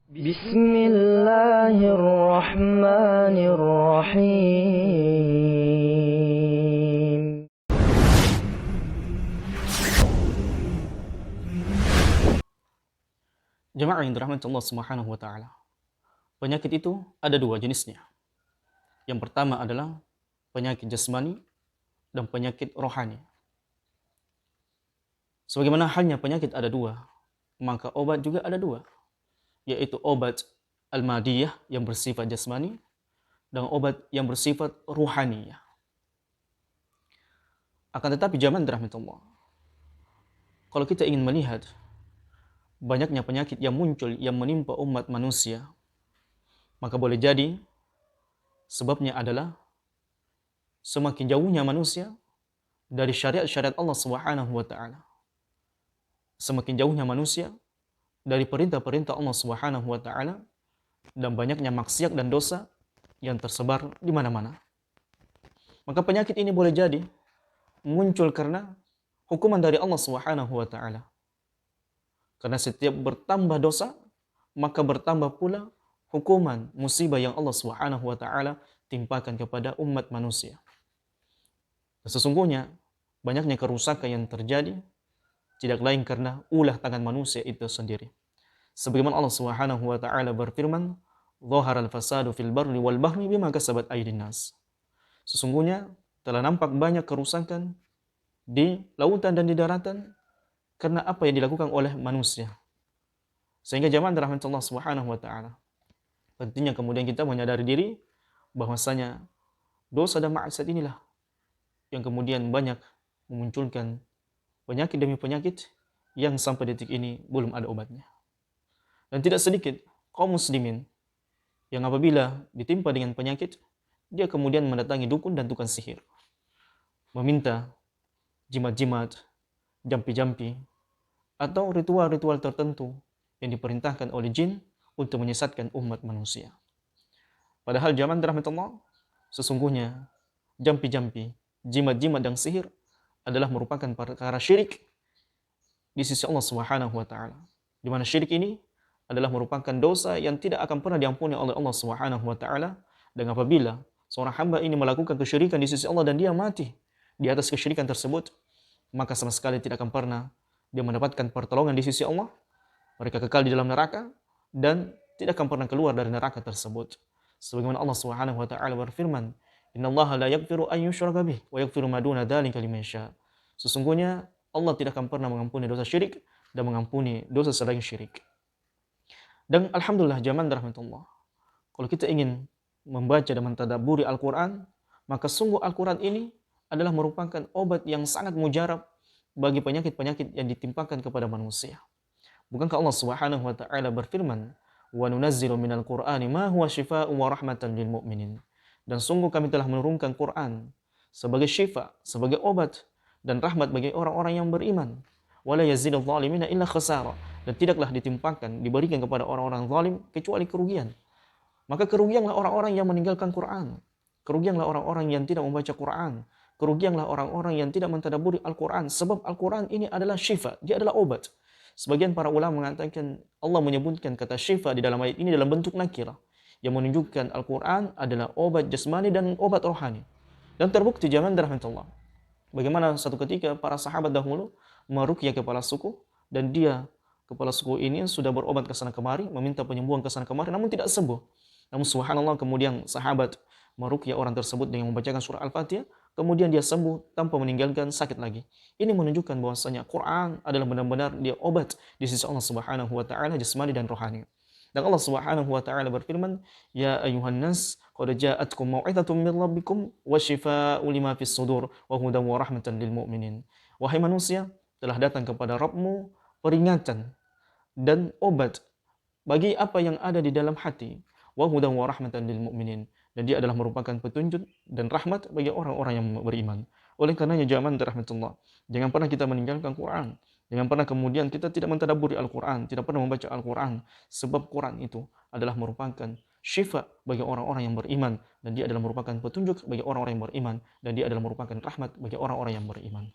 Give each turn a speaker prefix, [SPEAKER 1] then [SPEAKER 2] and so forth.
[SPEAKER 1] بسم الله الرحمن الرحيم.
[SPEAKER 2] Jemaah yang dirahmati Allah Subhanahu wa taala. Penyakit itu ada dua jenisnya. Yang pertama adalah penyakit jasmani dan penyakit rohani. Sebagaimana halnya penyakit ada dua, maka obat juga ada dua, yaitu obat al-madiyah yang bersifat jasmani dan obat yang bersifat ruhaniyah. Akan tetapi jemaah dirahmati Allah, kalau kita ingin melihat banyaknya penyakit yang muncul yang menimpa umat manusia, maka boleh jadi sebabnya adalah semakin jauhnya manusia dari syariat-syariat Allah Subhanahu wa taala. Semakin jauhnya manusia dari perintah-perintah Allah Subhanahu wa taala dan banyaknya maksiat dan dosa yang tersebar di mana-mana. Maka penyakit ini boleh jadi muncul karena hukuman dari Allah Subhanahu wa taala. Karena setiap bertambah dosa, maka bertambah pula hukuman musibah yang Allah Subhanahu wa taala timpakan kepada umat manusia. Sesungguhnya banyaknya kerusakan yang terjadi tidak lain karena ulah tangan manusia itu sendiri. Sebagaimana Allah Subhanahu wa taala berfirman, "Dhaharal fasadu fil barri wal bahri bima kasabat aydin nas." Sesungguhnya telah nampak banyak kerusakan di lautan dan di daratan karena apa yang dilakukan oleh manusia. Sehingga jemaah dirahmati Allah Subhanahu wa taala, pentingnya kemudian kita menyadari diri bahwasanya dosa dan maksiat inilah yang kemudian banyak memunculkan penyakit demi penyakit yang sampai detik ini belum ada obatnya. Dan tidak sedikit kaum muslimin yang apabila ditimpa dengan penyakit, dia kemudian mendatangi dukun dan tukang sihir, meminta jimat-jimat, jampi-jampi, atau ritual-ritual tertentu yang diperintahkan oleh jin untuk menyesatkan umat manusia. Padahal zaman dirahmati Allah, sesungguhnya jampi-jampi, jimat-jimat dan sihir adalah merupakan perkara syirik di sisi Allah Subhanahu wa taala. Di mana syirik ini adalah merupakan dosa yang tidak akan pernah diampuni oleh Allah Subhanahu wa taala, dan apabila seorang hamba ini melakukan kesyirikan di sisi Allah dan dia mati di atas kesyirikan tersebut, maka sama sekali tidak akan pernah dia mendapatkan pertolongan di sisi Allah. Mereka kekal di dalam neraka dan tidak akan pernah keluar dari neraka tersebut. Sebagaimana Allah Subhanahu wa taala berfirman, "Innallaha la yaghfiru an yushraka bih wa yaghfiru ma duna dzalika liman yasha." Sesungguhnya Allah tidak akan pernah mengampuni dosa syirik dan mengampuni dosa selain syirik. Dan alhamdulillah jemaah rahmatullah, kalau kita ingin membaca dan mentadabburi Al-Qur'an, maka sungguh Al-Qur'an ini adalah merupakan obat yang sangat mujarab bagi penyakit-penyakit yang ditimpakan kepada manusia. Bukankah Allah Subhanahu wa taala berfirman, "Wa nunazzilu minal Qur'ani ma huwa syifaa'un wa rahmatan lil mu'minin." Dan sungguh kami telah menurunkan Quran sebagai syifa, sebagai obat dan rahmat bagi orang-orang yang beriman. Wala yazidul zalimina illa khasara. Dan tidaklah ditimpakan, diberikan kepada orang-orang zalim kecuali kerugian. Maka kerugianlah orang-orang yang meninggalkan Quran. Kerugianlah orang-orang yang tidak membaca Quran. Kerugianlah orang-orang yang tidak mentadabburi Al-Quran. Sebab Al-Quran ini adalah syifa, dia adalah obat. Sebagian para ulama mengatakan Allah menyebutkan kata syifa di dalam ayat ini dalam bentuk nakirah, yang menunjukkan Al-Quran adalah obat jasmani dan obat rohani. Dan terbukti zaman rahmatullah, bagaimana satu ketika para sahabat dahulu meruqyah kepala suku, dan dia kepala suku ini sudah berobat ke sana kemari, meminta penyembuhan ke sana kemari, namun tidak sembuh. Namun subhanallah kemudian sahabat meruqyah orang tersebut dengan membacakan surah Al-Fatihah, kemudian dia sembuh tanpa meninggalkan sakit lagi. Ini menunjukkan bahwasanya Quran adalah benar-benar dia obat di sisi Allah Subhanahu wa taala jasmani dan rohani. Dan Allah Subhanahu wa taala berfirman, "Ya ayuhan nas, qad ja'atkum mau'izatun min rabbikum wa syifaa'un lima fis sudur wa hudan wa rahmatan lil mu'minin." Wahai manusia, telah datang kepada Rabbmu peringatan dan obat bagi apa yang ada di dalam hati, wa hudan wa rahmatan lil mu'minin, dan dia adalah merupakan petunjuk dan rahmat bagi orang-orang yang beriman. Oleh karenanya jamaah rahmatullah, jangan pernah kita meninggalkan Quran. Jangan pernah kemudian kita tidak mentadabburi Al-Quran, tidak pernah membaca Al-Quran. Sebab Quran itu adalah merupakan syifa bagi orang-orang yang beriman. Dan dia adalah merupakan petunjuk bagi orang-orang yang beriman. Dan dia adalah merupakan rahmat bagi orang-orang yang beriman.